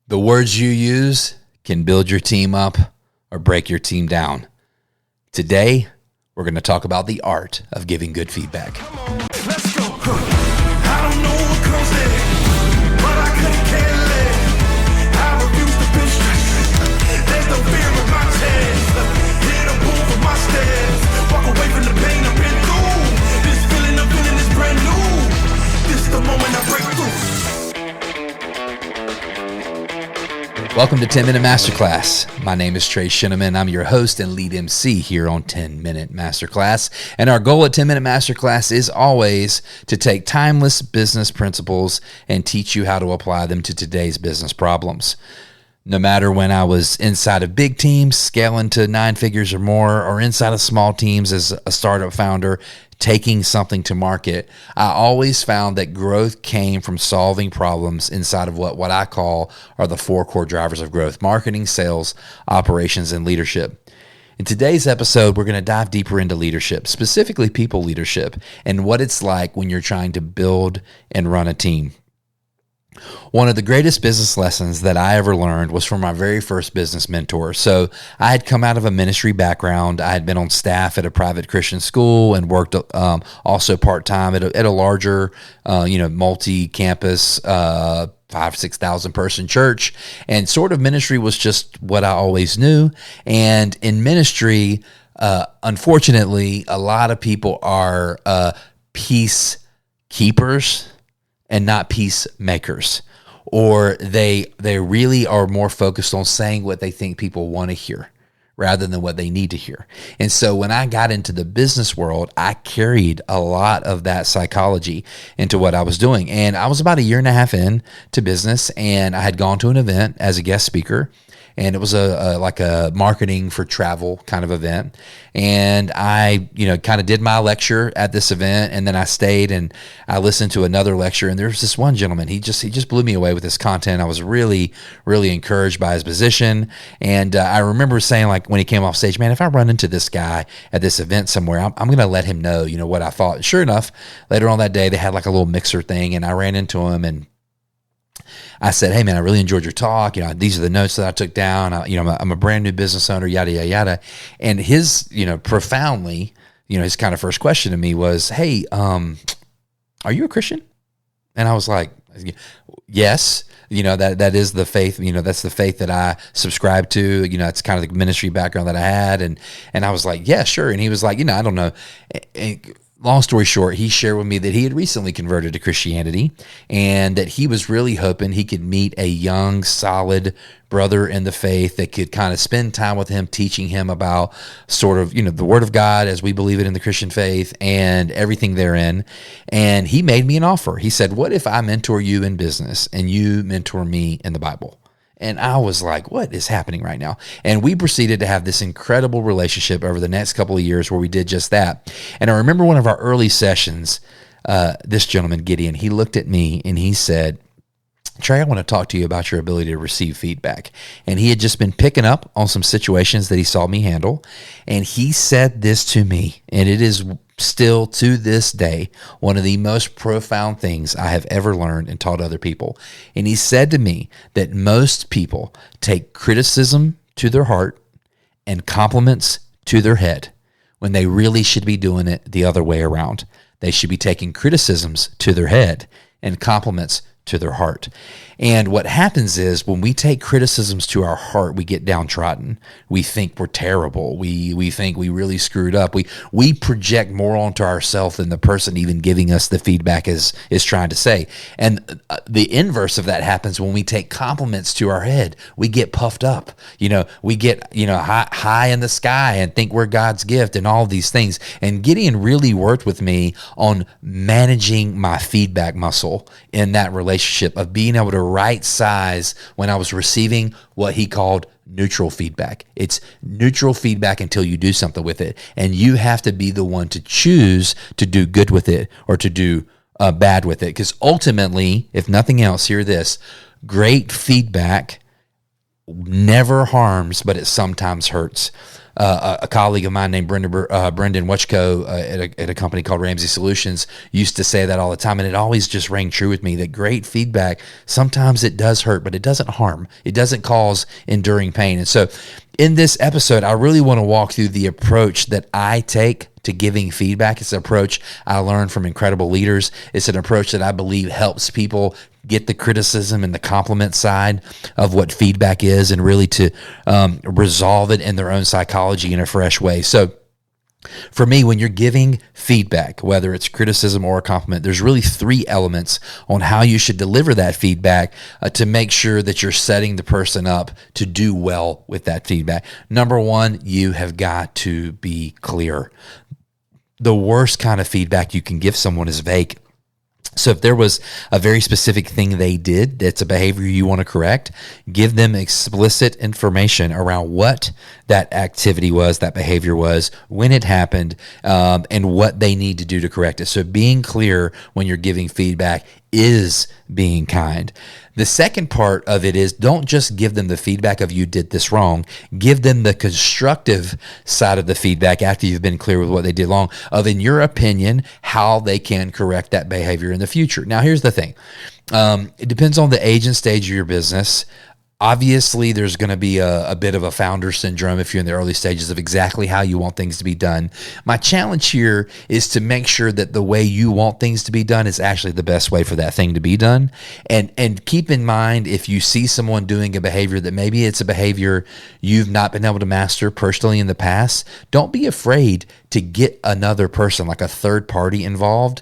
The words you use can build your team up or break your team down. Today, we're going to talk about the art of giving good feedback. Come on, let's go. I don't know what comes next, but I couldn't care less. I refuse to feel stressed. There's no fear in my chest. Hit a move with my steps. Walk away from the pain I've been through. This feeling I'm feeling is brand new. This is the moment I break through. Welcome to 10-Minute Masterclass. My name is Trey Sheneman. I'm your host and lead MC here on 10-Minute Masterclass. And our goal at 10-Minute Masterclass is always to take timeless business principles and teach you how to apply them to today's business problems. No matter when I was inside of big teams, scaling to 9 figures or more, or inside of small teams as a startup founder, taking something to market, I always found that growth came from solving problems inside of what I call are the 4 core drivers of growth: marketing, sales, operations, and leadership. In today's episode, we're going to dive deeper into leadership, specifically people leadership, and what it's like when you're trying to build and run a team. One of the greatest business lessons that I ever learned was from my very first business mentor. So I had come out of a ministry background. I had been on staff at a private Christian school and worked also part-time at a larger, multi-campus, 5,000-6,000 person church. And sort of ministry was just what I always knew. And in ministry, unfortunately, a lot of people are peacekeepers and not peacemakers, or they really are more focused on saying what they think people want to hear rather than what they need to hear. And so when I got into the business world, I carried a lot of that psychology into what I was doing. And I was about 1.5 years in to business, and I had gone to an event as a guest speaker. And it was like a marketing for travel kind of event. And I, kind of did my lecture at this event, and then I stayed and I listened to another lecture. And there was this one gentleman, he just blew me away with his content. I was really, really encouraged by his position. And I remember saying, like, when he came off stage, man, if I run into this guy at this event somewhere, I'm going to let him know, what I thought. Sure enough, later on that day, they had like a little mixer thing, and I ran into him and I said, hey, man, I really enjoyed your talk. These are the notes that I took down. I'm a brand new business owner, yada, yada, yada. And his, profoundly, his kind of first question to me was, hey, are you a Christian? And I was like, yes. That is the faith, that's the faith that I subscribe to. It's kind of the ministry background that I had. And I was like, yeah, sure. And he was like, I don't know. Long story short, he shared with me that he had recently converted to Christianity and that he was really hoping he could meet a young, solid brother in the faith that could kind of spend time with him, teaching him about sort of, the Word of God as we believe it in the Christian faith and everything therein. And he made me an offer. He said, what if I mentor you in business and you mentor me in the Bible? And I was like, what is happening right now? And we proceeded to have this incredible relationship over the next couple of years where we did just that. And I remember one of our early sessions, this gentleman, Gideon, he looked at me and he said, Trey, I want to talk to you about your ability to receive feedback. And he had just been picking up on some situations that he saw me handle. And he said this to me, and it is still to this day one of the most profound things I have ever learned and taught other people. And he said to me that most people take criticism to their heart and compliments to their head when they really should be doing it the other way around. They should be taking criticisms to their head and compliments to their heart. And what happens is when we take criticisms to our heart, we get downtrodden. We think we're terrible. We think we really screwed up. We project more onto ourselves than the person even giving us the feedback is trying to say. And the inverse of that happens when we take compliments to our head. We get puffed up. We get high in the sky and think we're God's gift and all of these things. And Gideon really worked with me on managing my feedback muscle in that relationship of being able to right size when I was receiving what he called neutral feedback. It's neutral feedback until you do something with it. And you have to be the one to choose to do good with it or to do bad with it. Because ultimately, if nothing else, hear this, great feedback never harms, but it sometimes hurts. a colleague of mine named Brendan Wachko at a company called Ramsey Solutions used to say that all the time, and it always just rang true with me that great feedback, sometimes it does hurt, but it doesn't harm. It doesn't cause enduring pain. And so in this episode, I really want to walk through the approach that I take to giving feedback. It's an approach I learned from incredible leaders. It's an approach that I believe helps people get the criticism and the compliment side of what feedback is, and really to resolve it in their own psychology in a fresh way. So for me, when you're giving feedback, whether it's criticism or a compliment, there's really 3 elements on how you should deliver that feedback to make sure that you're setting the person up to do well with that feedback. Number 1, you have got to be clear. The worst kind of feedback you can give someone is vague. So if there was a very specific thing they did that's a behavior you want to correct, give them explicit information around what that activity was, that behavior was, when it happened, and what they need to do to correct it. So being clear when you're giving feedback is being kind. The second part of it is, don't just give them the feedback of you did this wrong. Give them the constructive side of the feedback after you've been clear with what they did wrong, of, in your opinion, how they can correct that behavior in the future. Now, here's the thing. It depends on the age and stage of your business. Obviously, there's going to be a bit of a founder syndrome if you're in the early stages of exactly how you want things to be done. My challenge here is to make sure that the way you want things to be done is actually the best way for that thing to be done. And keep in mind, if you see someone doing a behavior that maybe it's a behavior you've not been able to master personally in the past, don't be afraid to get another person, like a third party, involved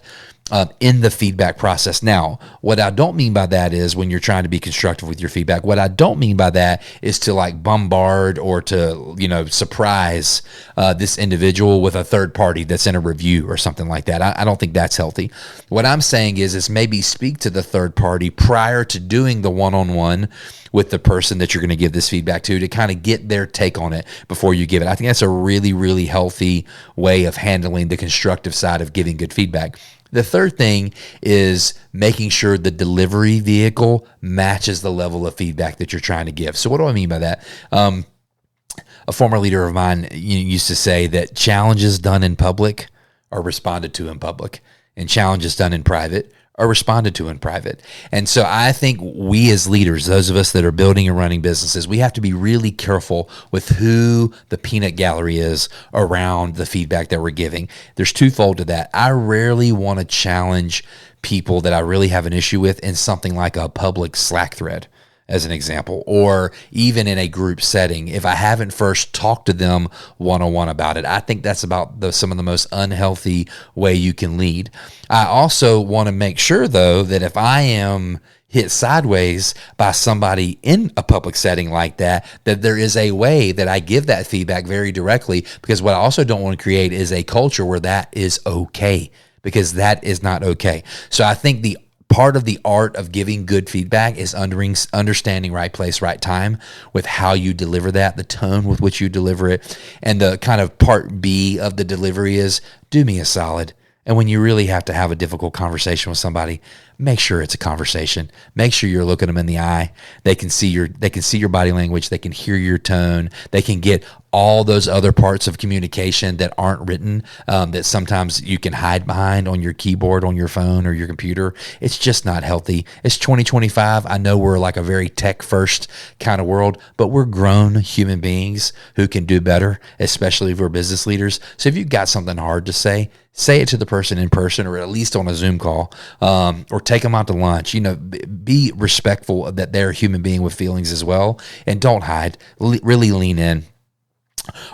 in the feedback process. Now, what I don't mean by that is when you're trying to be constructive with your feedback, what I don't mean by that is to like bombard or to, surprise this individual with a third party that's in a review or something like that. I don't think that's healthy. What I'm saying is maybe speak to the third party prior to doing the one-on-one with the person that you're going to give this feedback to kind of get their take on it before you give it. I think that's a really, really healthy way of handling the constructive side of giving good feedback. The third thing is making sure the delivery vehicle matches the level of feedback that you're trying to give. So what do I mean by that? A former leader of mine used to say that challenges done in public are responded to in public, and challenges done in private are responded to in private. And so I think we as leaders, those of us that are building and running businesses, we have to be really careful with who the peanut gallery is around the feedback that we're giving. There's twofold to that. I rarely want to challenge people that I really have an issue with in something like a public Slack thread, as an example, or even in a group setting, if I haven't first talked to them one-on-one about it. I think that's about some of the most unhealthy way you can lead. I also want to make sure, though, that if I am hit sideways by somebody in a public setting like that there is a way that I give that feedback very directly, because what I also don't want to create is a culture where that is okay, because that is not okay. So I think the part of the art of giving good feedback is understanding right place, right time with how you deliver that, the tone with which you deliver it. And the kind of part B of the delivery is, do me a solid. And when you really have to have a difficult conversation with somebody, make sure it's a conversation. Make sure you're looking them in the eye. They can see your body language. They can hear your tone. They can get all those other parts of communication that aren't written, that sometimes you can hide behind on your keyboard, on your phone or your computer. It's just not healthy. It's 2025. I know we're like a very tech first kind of world, but we're grown human beings who can do better, especially if we're business leaders. So if you've got something hard to say it to the person in person, or at least on a Zoom call, or take them out to lunch. Be respectful that they're a human being with feelings as well, and don't hide. Really lean in.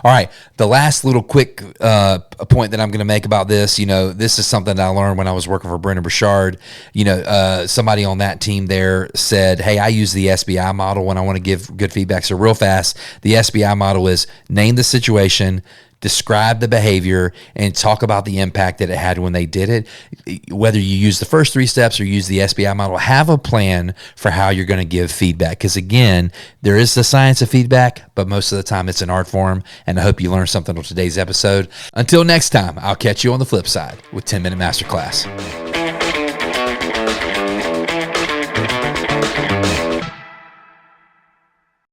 All right, the last little quick point that I'm going to make about this, this is something that I learned when I was working for Brendan Burchard. Somebody on that team there said, hey, I use the SBI model when I want to give good feedback. So real fast, the SBI model is name the situation, describe the behavior, and talk about the impact that it had when they did it. Whether you use the first 3 steps or use the SBI model, have a plan for how you're going to give feedback. Because again, there is the science of feedback, but most of the time it's an art form. And I hope you learned something on today's episode. Until next time, I'll catch you on the flip side with 10-Minute Masterclass.